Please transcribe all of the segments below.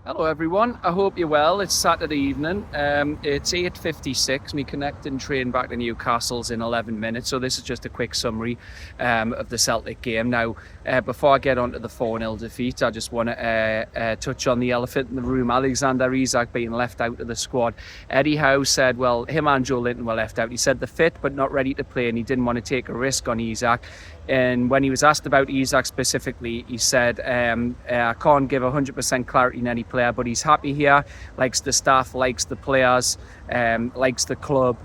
Hello everyone, I hope you're well. It's Saturday evening, it's 8:56, me connecting train back to Newcastle's in 11 minutes, so this is just a quick summary of the Celtic game. Now, before I get on to the 4-0 defeat, I just want to touch on the elephant in the room, Alexander Isak being left out of the squad. Eddie Howe said, well, him and Joe Linton were left out. He said they're fit but not ready to play, and he didn't want to take a risk on Isak. And when he was asked about Isak specifically, he said, I can't give 100% clarity in any player, but he's happy here, likes the staff, likes the players, likes the club,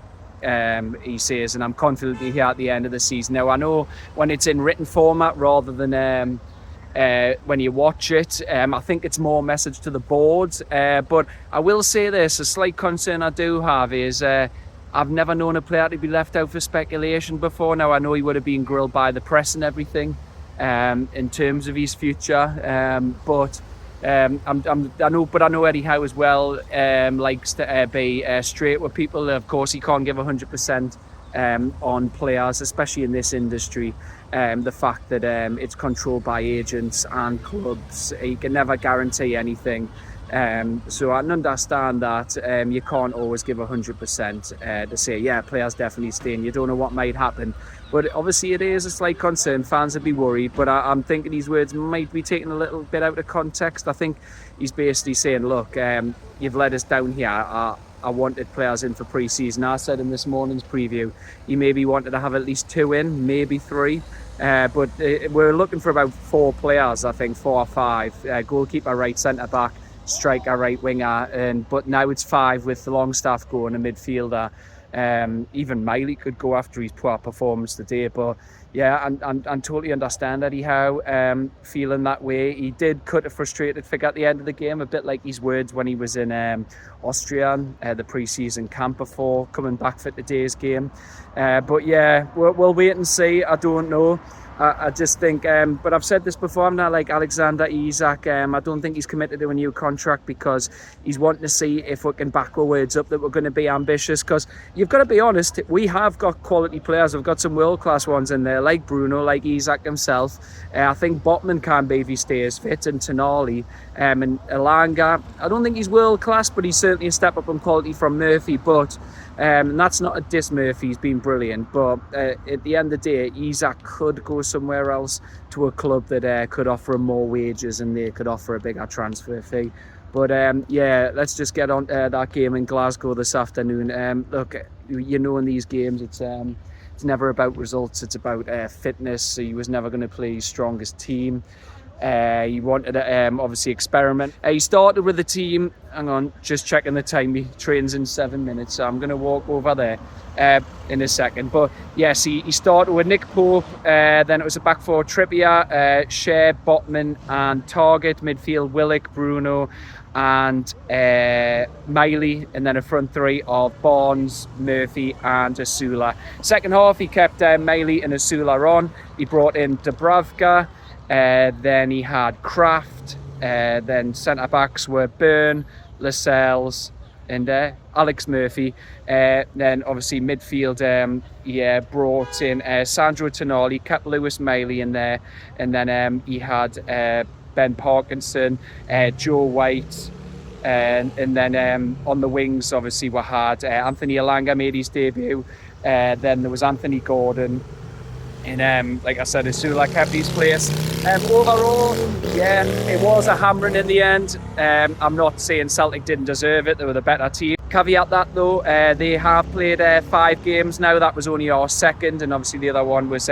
he says, and I'm confident he'll be here at the end of the season. Now, I know when it's in written format rather than when you watch it, I think it's more message to the board, but I will say this, a slight concern I do have is I've never known a player to be left out for speculation before. Now, I know he would have been grilled by the press and everything in terms of his future, but I know Eddie Howe as well likes to be straight with people. Of course, he can't give 100% on players, especially in this industry. The fact that it's controlled by agents and clubs, he can never guarantee anything. So I understand that you can't always give 100% to say, yeah, players definitely staying. You don't know what might happen. But obviously it is a slight concern. Fans would be worried. But I'm thinking these words might be taken a little bit out of context. I think he's basically saying, look, you've let us down here. I wanted players in for pre-season. I said in this morning's preview, he maybe wanted to have at least 2 in, maybe 3. But we're looking for about 4 players, I think, 4 or 5. Goalkeeper, right, centre-back, striker, right winger, but now it's 5 with the Longstaff going, a midfielder. Even Miley could go after his poor performance today, but yeah, and totally understand Eddie Howe feeling that way. He did cut a frustrated figure at the end of the game, a bit like his words when he was in Austria, the pre-season camp before coming back for today's game. But yeah, we'll wait and see. I don't know. I just think, but I've said this before, I'm not like Alexander Isak. I don't think he's committed to a new contract because he's wanting to see if we can back our words up that we're going to be ambitious. Because you've got to be honest, we have got quality players. We've got some world-class ones in there, like Bruno, like Isak himself. I think Botman can be if he stays fit, and Tonali, and Elanga. I don't think he's world-class, but he's certainly a step up in quality from Murphy. But and that's not a diss Murphy, he's been brilliant, but at the end of the day, Isak could go somewhere else to a club that could offer him more wages and they could offer a bigger transfer fee. But yeah, let's just get on to that game in Glasgow this afternoon. Look, you know, in these games it's never about results, it's about fitness. So he was never going to play his strongest team. He wanted to obviously experiment. He started with the team, hang on, just checking the time, he trains in 7 minutes, so I'm going to walk over there in a second. But yes, he started with Nick Pope, then it was a back four, Trippier, Shea, Botman and Target, midfield Willock, Bruno and Miley, and then a front 3 of Barnes, Murphy and Asula. Second half, he kept Miley and Asula on. He brought in Dubravka. Then he had Kraft, then centre-backs were Byrne, Lascelles and Alex Murphy. Then obviously midfield, brought in Sandro Tonali, kept Lewis Miley in there, and then he had Ben Parkinson, Joe White, and then on the wings obviously we had Anthony Elanga made his debut, then there was Anthony Gordon, and like I said, Asula kept his place. Overall, yeah, it was a hammering in the end. I'm not saying Celtic didn't deserve it, they were the better team. Caveat that though, they have played 5 games now. That was only our second, and obviously the other one was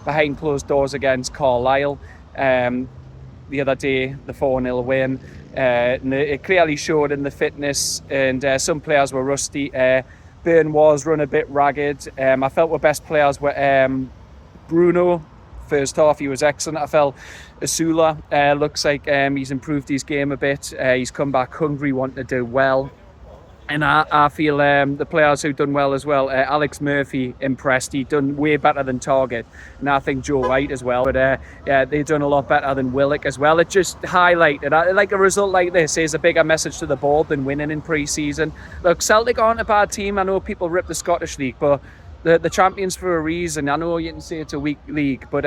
behind closed doors against Carlisle. The other day, the 4-0 win. And it clearly showed in the fitness, and some players were rusty. Byrne was run a bit ragged. I felt our best players were Bruno. First half he was excellent. I felt Asula looks like he's improved his game a bit. He's come back hungry, wanting to do well. And I feel the players who've done well as well. Alex Murphy impressed. He done way better than Target. And I think Joe White as well. But yeah, they've done a lot better than Willock as well. It just highlighted, like a result like this is a bigger message to the board than winning in pre-season. Look, Celtic aren't a bad team. I know people rip the Scottish League, but the champions for a reason. I know you can say it's a weak league, but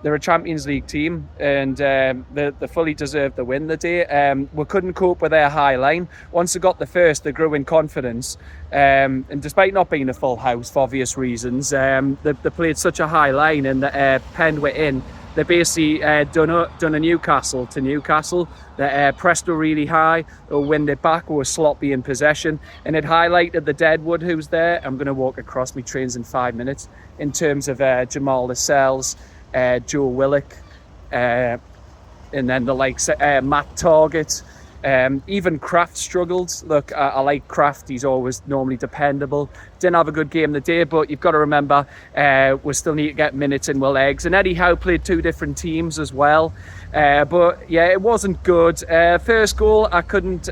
they're a Champions League team, and they fully deserved the win the day. We couldn't cope with their high line. Once they got the first, they grew in confidence. And despite not being a full house for obvious reasons, they played such a high line, and the pen were in. They basically done a Newcastle to Newcastle. They pressed were really high, they wind it back, we were sloppy in possession, and it highlighted the Deadwood who's there. I'm going to walk across my trains in 5 minutes, in terms of Jamal Lascelles, Joe Willock, and then the likes Matt Targett. Even Kraft struggled. Look, I like Kraft. He's always normally dependable. Didn't have a good game the day, but you've got to remember we still need to get minutes in with legs. And Eddie Howe played 2 different teams as well. But yeah, it wasn't good. First goal, I couldn't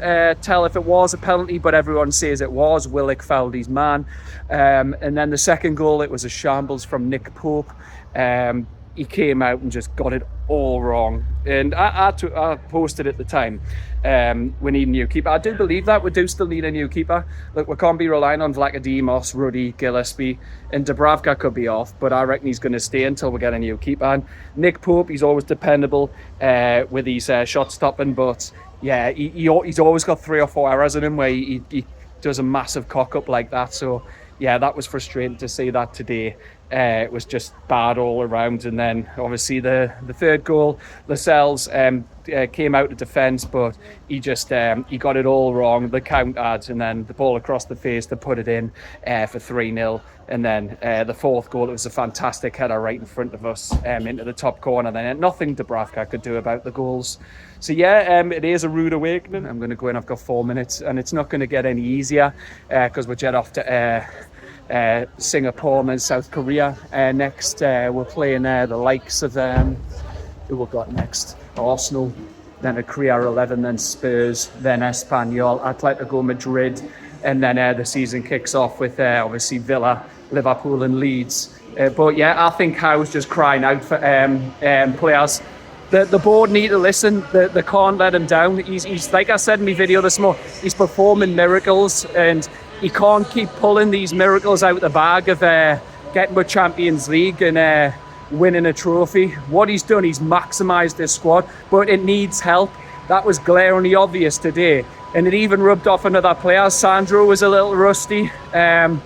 tell if it was a penalty, but everyone says it was. Willock fouled his man. And then the second goal, it was a shambles from Nick Pope. He came out and just got it all wrong. And I posted at the time, we need a new keeper. I do believe that we do still need a new keeper. Look, we can't be relying on Vlachodimos, Ruddy, Gillespie, and Dubravka could be off, but I reckon he's going to stay until we get a new keeper. And Nick Pope, he's always dependable with his shot stopping, but yeah, he's always got 3 or 4 errors in him where he does a massive cock up like that. So yeah, that was frustrating to see that today. It was just bad all around. And then obviously the third goal, Lascelles came out of defence, but he just he got it all wrong. The count adds, and then the ball across the face to put it in for 3-0. And then the fourth goal, it was a fantastic header right in front of us into the top corner. Then nothing Dubravka could do about the goals. So yeah, it is a rude awakening. I'm going to go in, I've got 4 minutes, and it's not going to get any easier because we're jet off to Singapore and then South Korea. Next, we're playing the likes of who we've got next? Arsenal, then a Korea 11, then Spurs, then Espanyol, Atletico Madrid, and then the season kicks off with obviously Villa, Liverpool, and Leeds. But yeah, I think Howe's just crying out for players. The board need to listen. They can't let him down. He's like I said in my video this morning, he's performing miracles, and he can't keep pulling these miracles out the bag of getting to Champions League and winning a trophy. What he's done, he's maximised his squad, but it needs help. That was glaringly obvious today, and it even rubbed off on other players. Sandro was a little rusty, and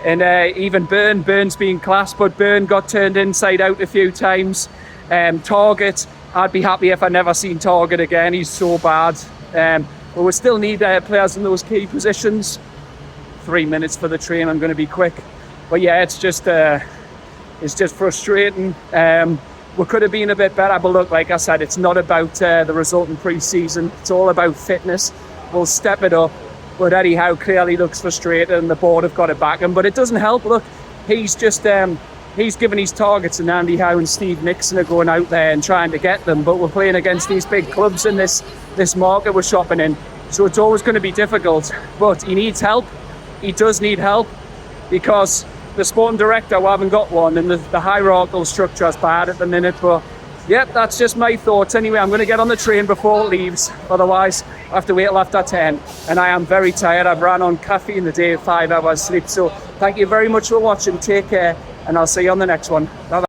even Burns being class, but Burn got turned inside out a few times. Target, I'd be happy if I never seen Target again. He's so bad. But we still need players in those key positions. 3 minutes for the train. I'm going to be quick. But yeah, it's just frustrating. We could have been a bit better, but look, like I said, it's not about the result in pre-season. It's all about fitness. We'll step it up. But Eddie Howe clearly looks frustrated, and the board have got to back him. But it doesn't help. Look, he's just he's given his targets, and Andy Howe and Steve Nixon are going out there and trying to get them. But we're playing against these big clubs in this market we're shopping in. So it's always going to be difficult. But he needs help. He does need help, because the sporting director, we haven't got one, and the hierarchical structure is bad at the minute. But yep, that's just my thoughts. Anyway, I'm going to get on the train before it leaves. Otherwise, I have to wait till after 10. And I am very tired. I've ran on caffeine the day, 5 hours sleep. So thank you very much for watching. Take care, and I'll see you on the next one. Bye-bye.